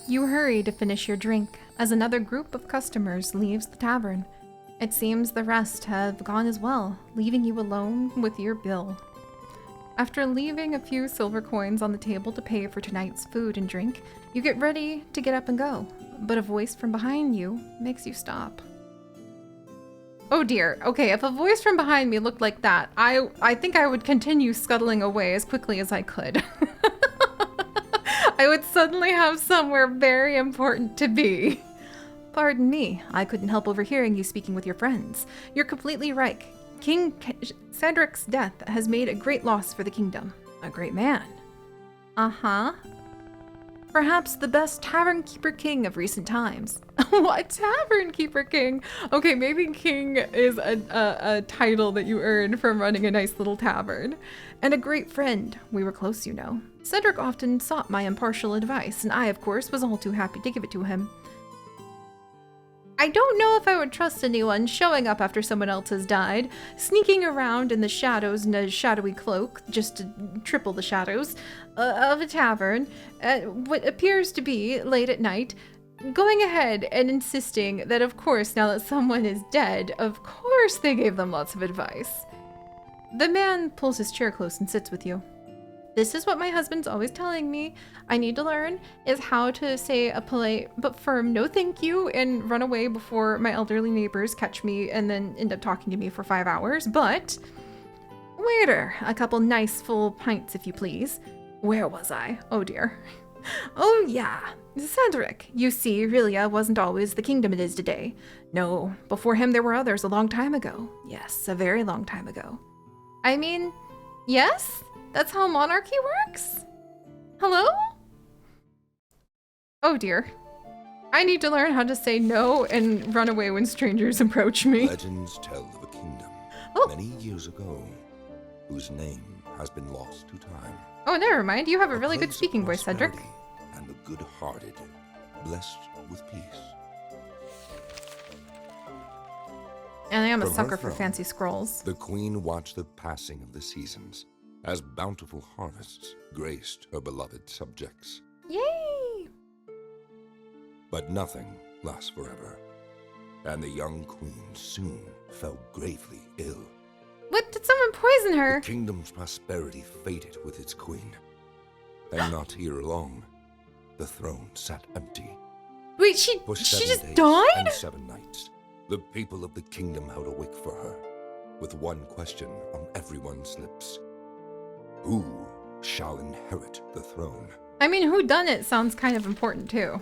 You hurry to finish your drink as another group of customers leaves the tavern. It seems the rest have gone as well, leaving you alone with your bill. After leaving a few silver coins on the table to pay for tonight's food and drink, you get ready to get up and go, but a voice from behind you makes you stop. Oh dear. Okay, if a voice from behind me looked like that, I think I would continue scuttling away as quickly as I could. I would suddenly have somewhere very important to be. Pardon me, I couldn't help overhearing you speaking with your friends. You're completely right. King Cedric's death has made a great loss for the kingdom. A great man. Uh-huh. Perhaps the best tavern keeper king of recent times. What tavern keeper king? Okay, maybe king is a title that you earn from running a nice little tavern. And a great friend. We were close, you know. Cedric often sought my impartial advice, and I, of course, was all too happy to give it to him. I don't know if I would trust anyone showing up after someone else has died, sneaking around in the shadows in a shadowy cloak, just to triple the shadows, of a tavern, at what appears to be late at night, going ahead and insisting that, of course, now that someone is dead, of course they gave them lots of advice. The man pulls his chair close and sits with you. This is what my husband's always telling me I need to learn, is how to say a polite but firm no thank you and run away before my elderly neighbors catch me and then end up talking to me for 5 hours. But, waiter, a couple nice full pints if you please. Where was I? Oh dear. Oh yeah, Cedric. You see, Relia wasn't always the kingdom it is today. No, before him there were others a long time ago. Yes, a very long time ago. I mean, yes? That's how monarchy works? Hello? Oh dear. I need to learn how to say no and run away when strangers approach me. Legends tell of a kingdom many years ago whose name has been lost to time. Oh, never mind. You have a really good speaking voice, Cedric. And the good-hearted, blessed with peace. And I am a From her sucker for throne, fancy scrolls. The queen watched the passing of the seasons as bountiful harvests graced her beloved subjects. Yay! But nothing lasts forever, and the young queen soon fell gravely ill. What? Did someone poison her? The kingdom's prosperity faded with its queen, and not here long, the throne sat empty. Wait, she For just 7 days died? and 7 nights, the people of the kingdom held awake for her, with one question on everyone's lips. Who shall inherit the throne? I mean, who done it sounds kind of important too.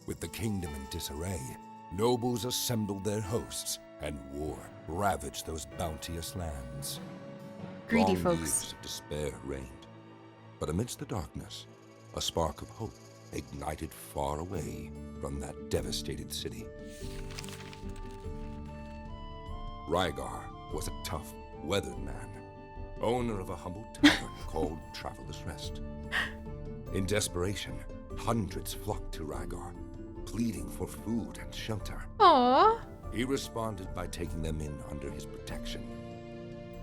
With the kingdom in disarray, nobles assembled their hosts, and war ravaged those bounteous lands. Greedy Long folks. years of despair reigned, but amidst the darkness, a spark of hope ignited far away from that devastated city. Rygar was a tough, weathered man, owner of a humble tavern called Traveler's Rest. In desperation, hundreds flocked to Rygar, pleading for food and shelter. Aww. He responded by taking them in under his protection.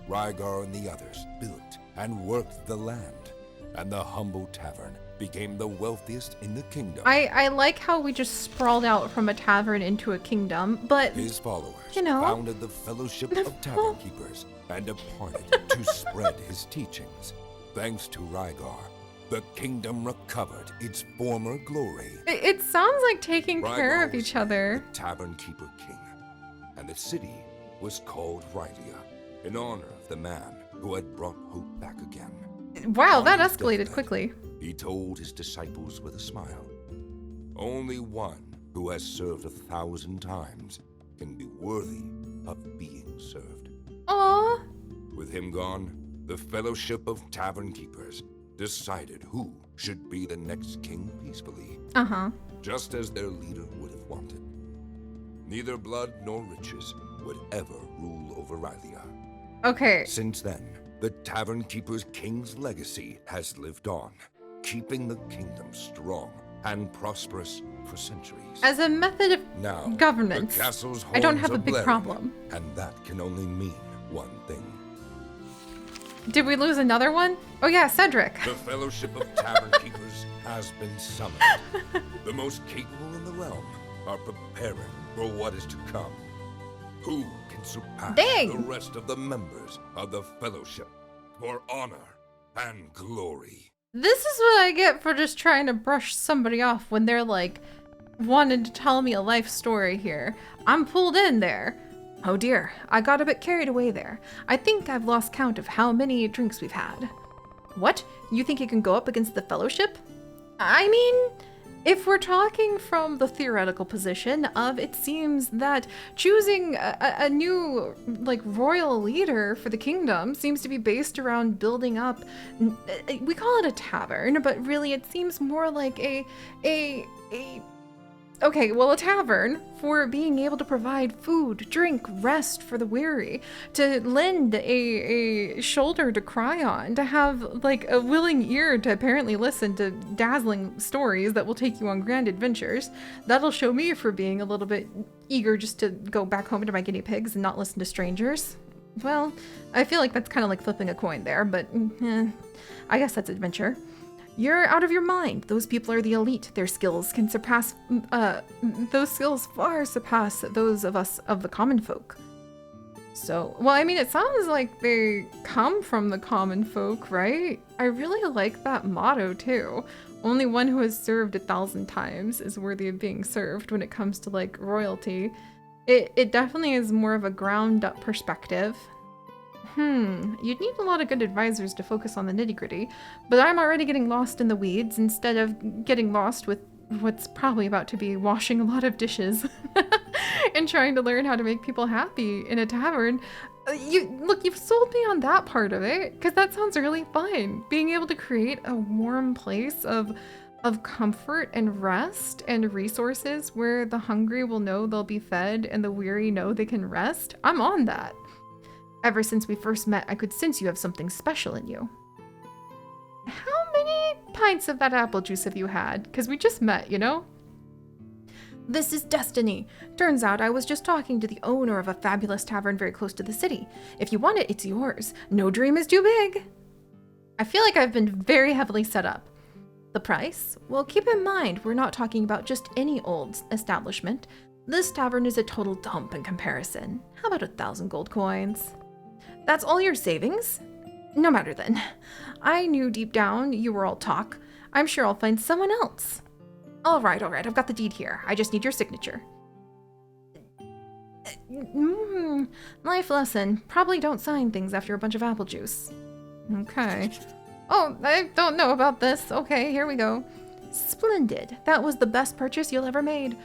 Rygar and the others built and worked the land, and the humble tavern became the wealthiest in the kingdom. I like how we just sprawled out from a tavern into a kingdom, but His followers you know, founded the Fellowship of Tavern Keepers and departed to spread his teachings. Thanks to Rygar, the kingdom recovered its former glory. it sounds like taking care of Rygar was each other. the Tavern Keeper King, and the city was called Rylia, in honor of the man who had brought hope back again. Wow, On that his escalated deathbed, quickly. He told his disciples with a smile, "Only one who has served 1,000 times can be worthy of being served." Aww. With him gone, the Fellowship of Tavern Keepers decided who should be the next king peacefully, Uh-huh. just as their leader would have wanted. Neither blood nor riches would ever rule over Rylia. Okay. Since then, the Tavern Keeper's king's legacy has lived on, keeping the kingdom strong and prosperous for centuries. As a method of Now, governance, the castle's I don't horns have a are big blaring, problem. and that can only mean one thing. Did we lose another one? Oh yeah, Cedric. The Fellowship of Tavern Keepers has been summoned. The most capable in the realm are preparing for what is to come. Who can surpass the rest of the members of the Fellowship for honor and glory? This is what I get for just trying to brush somebody off when they're like, wanted to tell me a life story here. I'm pulled in there. Oh dear, I got a bit carried away there. I think I've lost count of how many drinks we've had. What? You think you can go up against the Fellowship? I mean, if we're talking from the theoretical position of it seems that choosing a new, like, royal leader for the kingdom seems to be based around building up, we call it a tavern, but really it seems more like a tavern for being able to provide food, drink, rest for the weary, to lend a shoulder to cry on, to have like a willing ear to apparently listen to dazzling stories that will take you on grand adventures. That'll show me for being a little bit eager just to go back home to my guinea pigs and not listen to strangers. Well, I feel like that's kind of like flipping a coin there, but I guess that's adventure. You're out of your mind. Those people are the elite. Their skills can surpass, those skills far surpass those of us of the common folk. So, well, I mean, it sounds like they come from the common folk, right? I really like that motto too. Only one who has served 1,000 times is worthy of being served when it comes to like royalty. It definitely is more of a ground up perspective. You'd need a lot of good advisors to focus on the nitty-gritty, but I'm already getting lost in the weeds instead of getting lost with what's probably about to be washing a lot of dishes and trying to learn how to make people happy in a tavern. You've sold me on that part of it, because that sounds really fun. Being able to create a warm place of comfort and rest and resources where the hungry will know they'll be fed and the weary know they can rest. I'm on that. Ever since we first met, I could sense you have something special in you. How many pints of that apple juice have you had? Because we just met, you know? This is destiny. Turns out I was just talking to the owner of a fabulous tavern very close to the city. If you want it, it's yours. No dream is too big. I feel like I've been very heavily set up. The price? Well, keep in mind, we're not talking about just any old establishment. This tavern is a total dump in comparison. How about 1,000 gold coins? That's all your savings? No matter then. I knew deep down you were all talk. I'm sure I'll find someone else. All right, I've got the deed here. I just need your signature. Life lesson. Probably don't sign things after a bunch of apple juice. Okay. Oh, I don't know about this. Okay, here we go. Splendid. That was the best purchase you've ever made.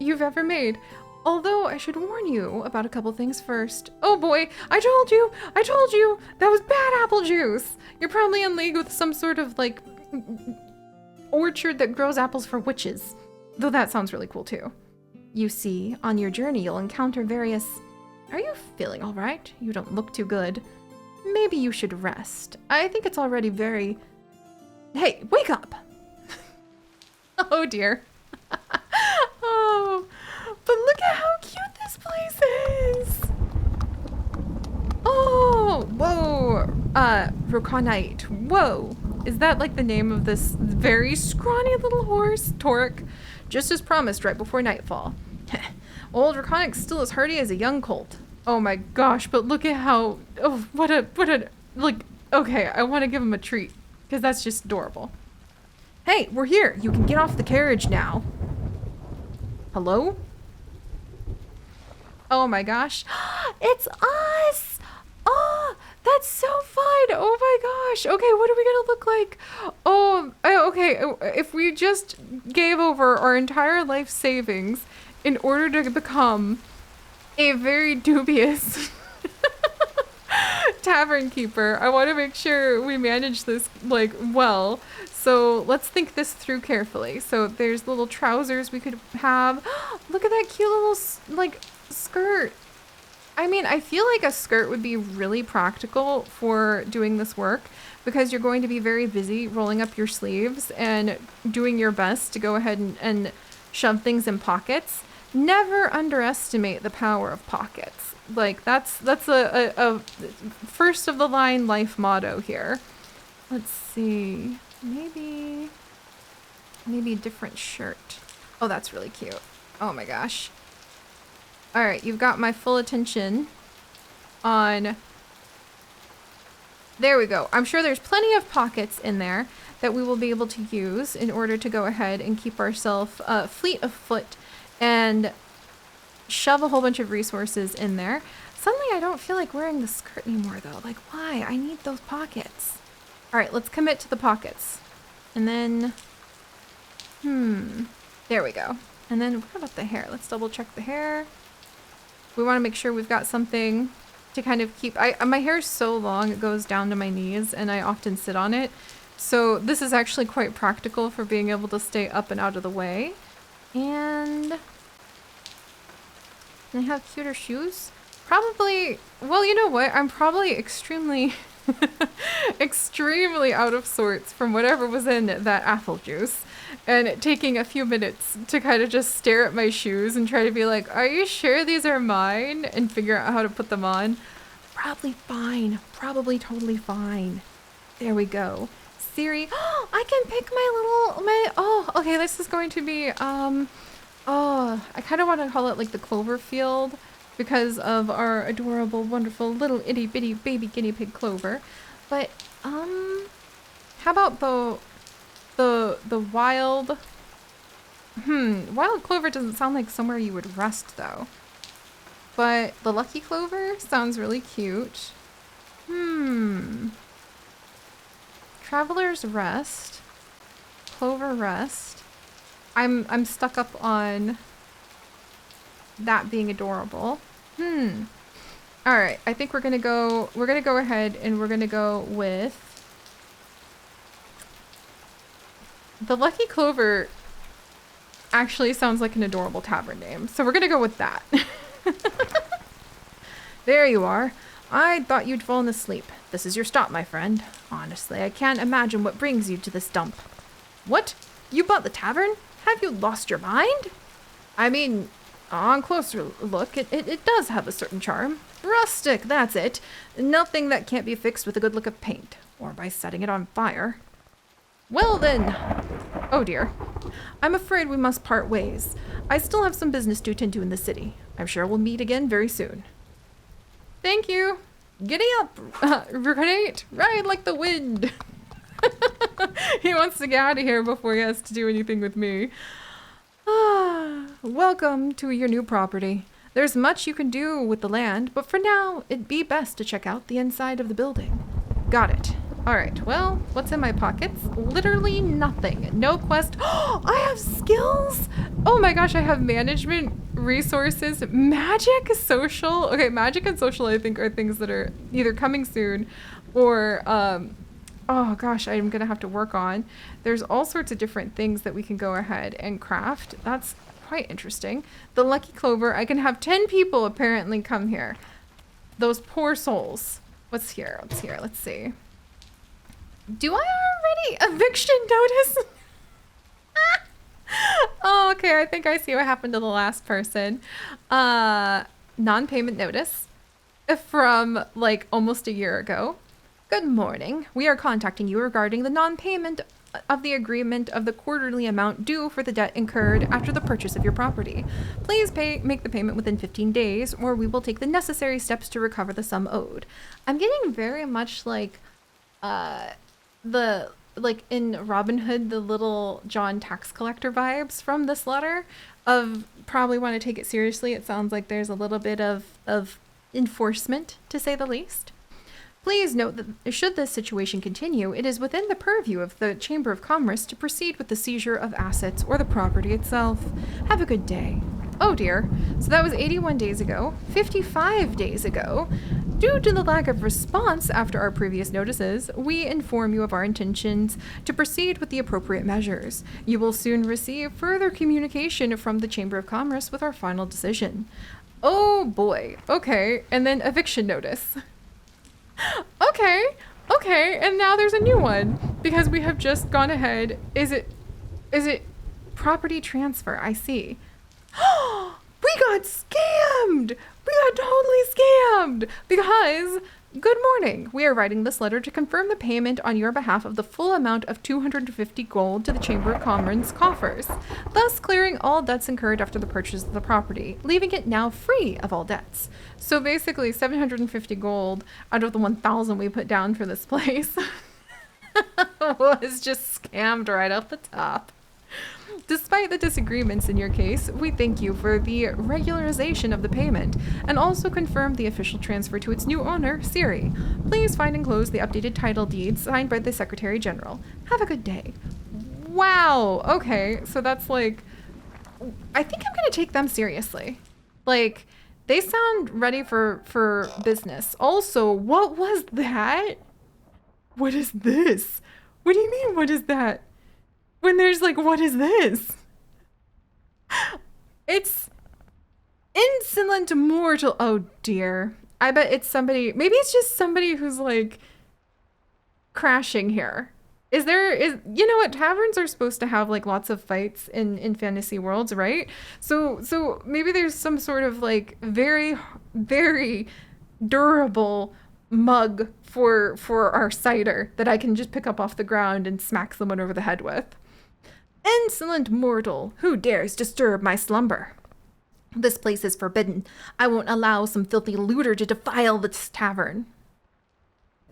You've ever made. Although I should warn you about a couple things first. Oh boy, I told you, that was bad apple juice. You're probably in league with some sort of like orchard that grows apples for witches. Though that sounds really cool too. You see, on your journey you'll encounter various... Are you feeling all right? You don't look too good. Maybe you should rest. I think it's already very... Hey, wake up! Oh dear. Oh... But look at how cute this place is! Oh, whoa, Roconite, whoa. Is that like the name of this very scrawny little horse? Torque, just as promised right before nightfall. Old Roconic's still as hardy as a young colt. Oh my gosh, but look at how, oh, what a, like, okay, I want to give him a treat, because that's just adorable. Hey, we're here. You can get off the carriage now. Hello? Oh my gosh. It's us! Oh, that's so fun! Oh my gosh. Okay, what are we gonna look like? Oh, okay. If we just gave over our entire life savings in order to become a very dubious tavern keeper, I want to make sure we manage this like well. So let's think this through carefully. So there's little trousers we could have. Look at that cute little like skirt. I mean, I feel like a skirt would be really practical for doing this work because you're going to be very busy rolling up your sleeves and doing your best to go ahead and shove things in pockets. Never underestimate the power of pockets. Like, that's a first of the line life motto here. Let's see. Maybe a different shirt. Oh, that's really cute. Oh my gosh. All right, you've got my full attention on... There we go. I'm sure there's plenty of pockets in there that we will be able to use in order to go ahead and keep ourselves fleet of foot and shove a whole bunch of resources in there. Suddenly I don't feel like wearing the skirt anymore though. Like, why? I need those pockets. All right, let's commit to the pockets. And then, there we go. And then what about the hair? Let's double check the hair. We want to make sure we've got something to kind of keep, my hair is so long, it goes down to my knees and I often sit on it. So this is actually quite practical for being able to stay up and out of the way. And can I have cuter shoes? Probably, well, you know what? I'm probably extremely, extremely out of sorts from whatever was in that apple juice. And taking a few minutes to kind of just stare at my shoes and try to be like, are you sure these are mine? And figure out how to put them on. Probably fine. Probably totally fine. There we go. Seri, oh, I can pick oh, okay, this is going to be, oh, I kind of want to call it like the Clover field because of our adorable, wonderful little itty bitty baby guinea pig Clover. But, how about the wild, wild clover doesn't sound like somewhere you would rest though. But the lucky clover sounds really cute. Traveler's Rest, Clover Rest. I'm stuck up on that being adorable. All right, I think we're gonna go ahead and we're gonna go with the Lucky Clover. Actually sounds like an adorable tavern name, so we're gonna go with that. There you are. I thought you'd fallen asleep. This is your stop, my friend. Honestly, I can't imagine what brings you to this dump. What? You bought the tavern? Have you lost your mind? I mean, on closer look, it does have a certain charm. Rustic, that's it. Nothing that can't be fixed with a good lick of paint, or by setting it on fire. Well then. Oh dear. I'm afraid we must part ways. I still have some business to attend to in the city. I'm sure we'll meet again very soon. Thank you. Giddy up, Renate. Ride like the wind. He wants to get out of here before he has to do anything with me. Welcome to your new property. There's much you can do with the land, but for now, it'd be best to check out the inside of the building. Got it. All right, well, what's in my pockets? Literally nothing. No quest. Oh, I have skills. Oh my gosh, I have management, resources, magic, social. Okay, magic and social, I think, are things that are either coming soon or, oh gosh, I'm gonna have to work on. There's all sorts of different things that we can go ahead and craft. That's quite interesting. The Lucky Clover, I can have 10 people apparently come here. Those poor souls. What's here? What's here? Let's see. Do I already eviction notice? Oh, okay. I think I see what happened to the last person. Non-payment notice from like almost a year ago. Good morning. We are contacting you regarding the non-payment of the agreement of the quarterly amount due for the debt incurred after the purchase of your property. Please make the payment within 15 days or we will take the necessary steps to recover the sum owed. I'm getting very much like like in Robin Hood, the little John tax collector vibes from this letter of probably want to take it seriously. It sounds like there's a little bit of enforcement, to say the least. Please note that should this situation continue, it is within the purview of the Chamber of Commerce to proceed with the seizure of assets or the property itself. Have a good day. Oh dear. So that was 81 days ago, 55 days ago. Due to the lack of response after our previous notices, we inform you of our intentions to proceed with the appropriate measures. You will soon receive further communication from the Chamber of Commerce with our final decision. Oh boy. Okay. And then eviction notice. Okay, and now there's a new one because we have just gone ahead. Is it property transfer? I see. We got scammed! We got totally scammed! Because, good morning. We are writing this letter to confirm the payment on your behalf of the full amount of 250 gold to the Chamber of Commerce coffers, thus clearing all debts incurred after the purchase of the property, leaving it now free of all debts. So basically 750 gold out of the 1,000 we put down for this place was just scammed right off the top. Despite the disagreements in your case, we thank you for the regularization of the payment and also confirm the official transfer to its new owner, Seri. Please find enclosed the updated title deed signed by the Secretary General. Have a good day. Wow. Okay, so that's like, I think I'm gonna take them seriously. Like, they sound ready for business. Also, what was that? What is this? What do you mean, what is that? When there's like, what is this? It's insolent mortal. Oh dear. I bet it's somebody, maybe it's just somebody who's like crashing here. You know what, taverns are supposed to have like lots of fights in fantasy worlds, right? So maybe there's some sort of like very, very durable mug for our cider that I can just pick up off the ground and smack someone over the head with. Insolent mortal, who dares disturb my slumber? This place is forbidden. I won't allow some filthy looter to defile this tavern.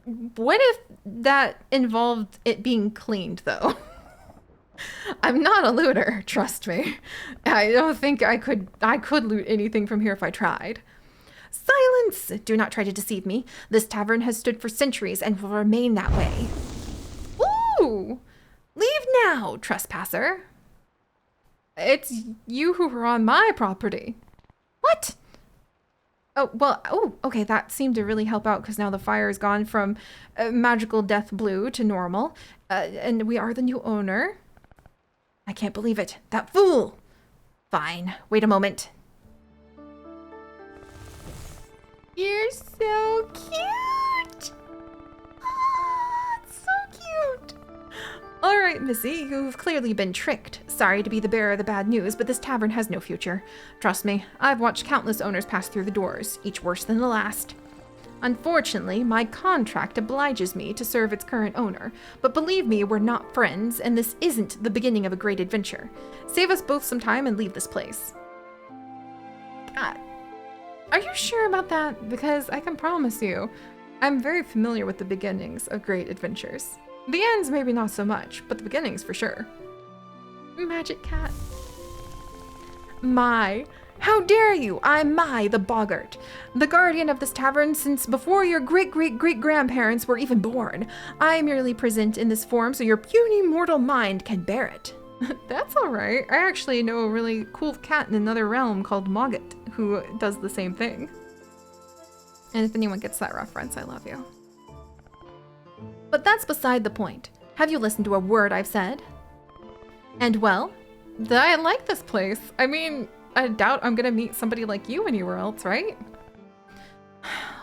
What if that involved it being cleaned, though? I'm not a looter, trust me. I don't think I could loot anything from here if I tried. Silence! Do not try to deceive me. This tavern has stood for centuries and will remain that way. Ooh! Leave now, trespasser. It's you who were on my property. What? Oh, well, okay, that seemed to really help out because now the fire has gone from magical death blue to normal, and we are the new owner. I can't believe it. That fool! Fine, wait a moment. You're so cute! Oh, it's so cute! All right, Missy, you've clearly been tricked. Sorry to be the bearer of the bad news, but this tavern has no future. Trust me, I've watched countless owners pass through the doors, each worse than the last. Unfortunately, my contract obliges me to serve its current owner, but believe me, we're not friends, and this isn't the beginning of a great adventure. Save us both some time and leave this place. Are you sure about that? Because I can promise you, I'm very familiar with the beginnings of great adventures. The ends maybe not so much, but the beginnings for sure. Magic cat. How dare you? I'm the boggart, the guardian of this tavern since before your great-great-great-grandparents were even born. I merely present in this form so your puny mortal mind can bear it. That's all right. I actually know a really cool cat in another realm called Mogget who does the same thing. And if anyone gets that reference, I love you. But that's beside the point. Have you listened to a word I've said? And well, I like this place. I mean, I doubt I'm gonna meet somebody like you anywhere else, right?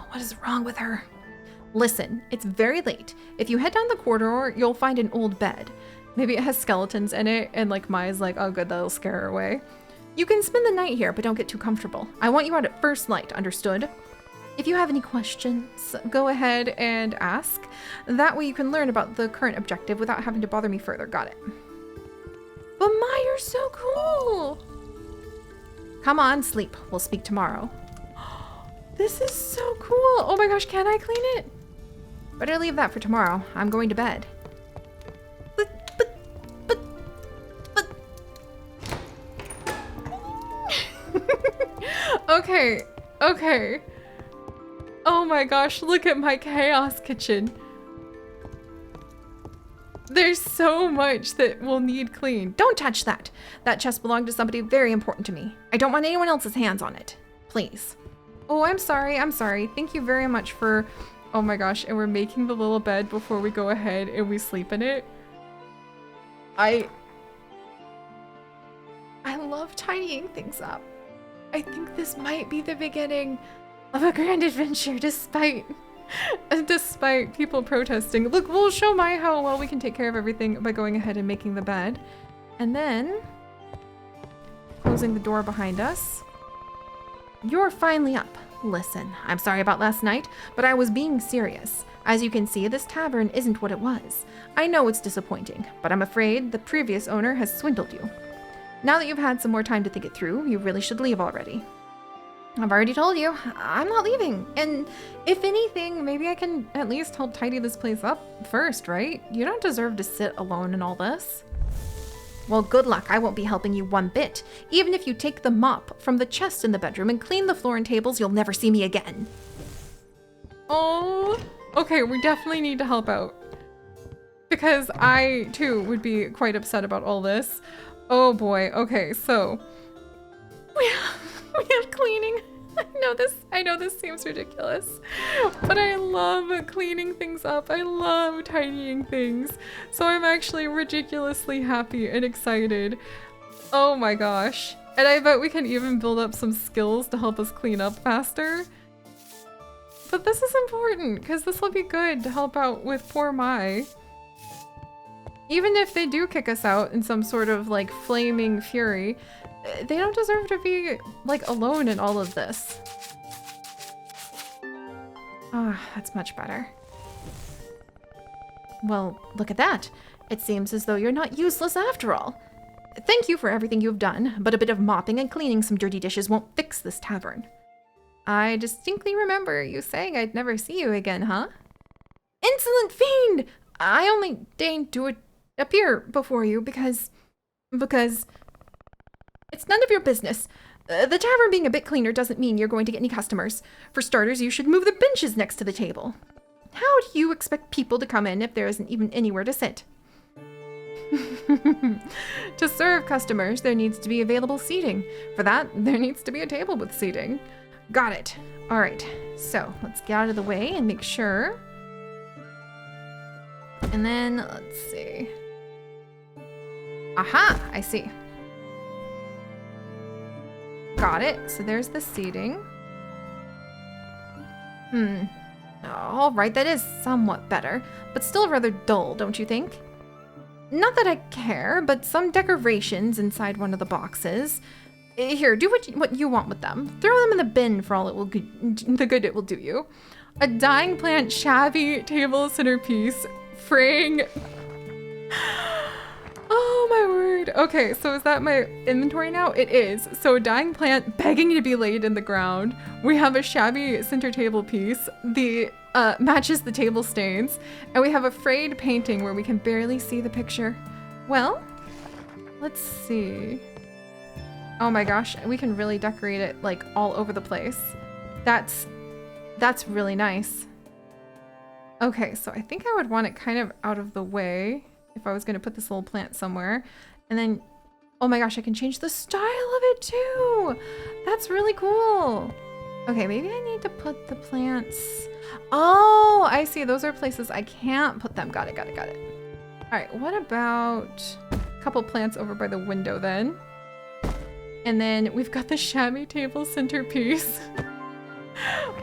What is wrong with her? Listen, it's very late. If you head down the corridor, you'll find an old bed. Maybe it has skeletons in it, and like Mai's like, oh good, that'll scare her away. You can spend the night here, but don't get too comfortable. I want you out at first light, understood? If you have any questions, go ahead and ask. That way you can learn about the current objective without having to bother me further. Got it. But Ma, you're so cool. Come on, sleep. We'll speak tomorrow. This is so cool. Oh my gosh, can I clean it? Better leave that for tomorrow. I'm going to bed. But. Okay. Oh my gosh, look at my chaos kitchen. There's so much that will need cleaned. Don't touch that. That chest belonged to somebody very important to me. I don't want anyone else's hands on it. Please. Oh, I'm sorry. Thank you very much for... Oh my gosh, and we're making the little bed before we go ahead and we sleep in it. I love tidying things up. I think this might be the beginning of a grand adventure despite people protesting. Look, we'll show Mai how well we can take care of everything by going ahead and making the bed. And then closing the door behind us. You're finally up. Listen, I'm sorry about last night, but I was being serious. As you can see, this tavern isn't what it was. I know it's disappointing, but I'm afraid the previous owner has swindled you. Now that you've had some more time to think it through, you really should leave already. I've already told you, I'm not leaving. And if anything, maybe I can at least help tidy this place up first, right? You don't deserve to sit alone in all this. Well, good luck. I won't be helping you one bit. Even if you take the mop from the chest in the bedroom and clean the floor and tables, you'll never see me again. Oh, okay, we definitely need to help out. Because I, too, would be quite upset about all this. Oh boy, okay, so we have cleaning. I know this seems ridiculous, but I love cleaning things up. I love tidying things. So I'm actually ridiculously happy and excited. Oh my gosh. And I bet we can even build up some skills to help us clean up faster. But this is important because this will be good to help out with poor Mai. Even if they do kick us out in some sort of like flaming fury, they don't deserve to be like alone in all of this. Ah, that's much better. Well, look at that. It seems as though you're not useless after all. Thank you for everything you've done, but a bit of mopping and cleaning some dirty dishes won't fix this tavern. I distinctly remember you saying I'd never see you again, huh? Insolent fiend! I only deigned to appear before you because it's none of your business. The tavern being a bit cleaner doesn't mean you're going to get any customers. For starters, you should move the benches next to the table. How do you expect people to come in if there isn't even anywhere to sit? To serve customers, there needs to be available seating. For that, there needs to be a table with seating. Got it. All right, so let's get out of the way and make sure. And then, let's see. Aha, I see. Got it. So there's the seating. All right, that is somewhat better, but still rather dull, don't you think? Not that I care, but some decorations inside one of the boxes. Here, do what you want with them. Throw them in the bin for all the good it will do you. A dying plant shabby table centerpiece fraying. Oh my word. Okay, so is that my inventory now? It is. So a dying plant begging to be laid in the ground. We have a shabby center table piece. The matches the table stains. And we have a frayed painting where we can barely see the picture. Well, let's see. Oh my gosh, we can really decorate it like all over the place. That's really nice. Okay, so I think I would want it kind of out of the way if I was going to put this little plant somewhere. And then, oh my gosh, I can change the style of it too. That's really cool. Okay, maybe I need to put the plants. Oh, I see. Those are places I can't put them. Got it. All right, what about a couple plants over by the window then? And then we've got the shabby table centerpiece.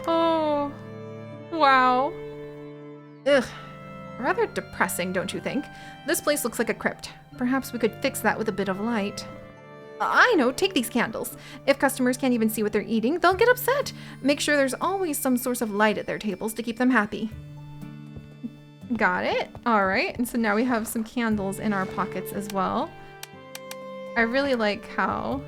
Oh, wow. Ugh. Rather depressing, don't you think? This place looks like a crypt. Perhaps we could fix that with a bit of light. I know, take these candles. If customers can't even see what they're eating, they'll get upset. Make sure there's always some source of light at their tables to keep them happy. Got it. All right, and so now we have some candles in our pockets as well. I really like how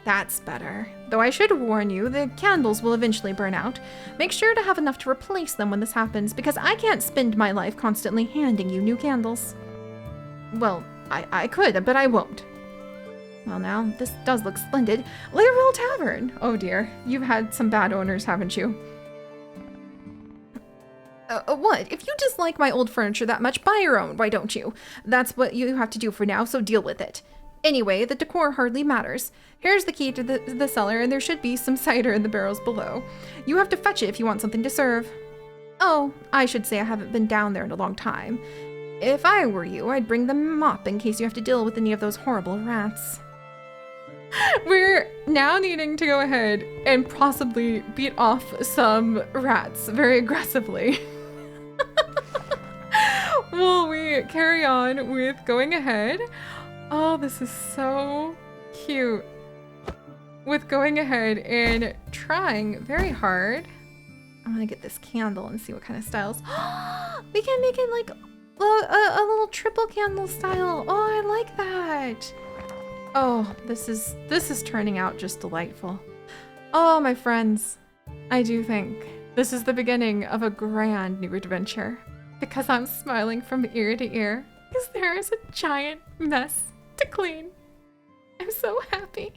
that's better. Though I should warn you, the candles will eventually burn out. Make sure to have enough to replace them when this happens, because I can't spend my life constantly handing you new candles. Well, I could, but I won't. Well now, this does look splendid. Laurel Tavern! Oh dear, you've had some bad owners, haven't you? What? If you dislike my old furniture that much, buy your own, why don't you? That's what you have to do for now, so deal with it. Anyway, the decor hardly matters. Here's the key to the cellar, and there should be some cider in the barrels below. You have to fetch it if you want something to serve. Oh, I should say I haven't been down there in a long time. If I were you, I'd bring the mop in case you have to deal with any of those horrible rats. We're now needing to go ahead and possibly beat off some rats very aggressively. Will we carry on with going ahead? Oh, this is so cute. With going ahead and trying very hard. I'm gonna get this candle and see what kind of styles. We can make it like a little triple candle style. Oh, I like that. Oh, this is turning out just delightful. Oh, my friends, I do think this is the beginning of a grand new adventure because I'm smiling from ear to ear because there is a giant mess to clean. I'm so happy.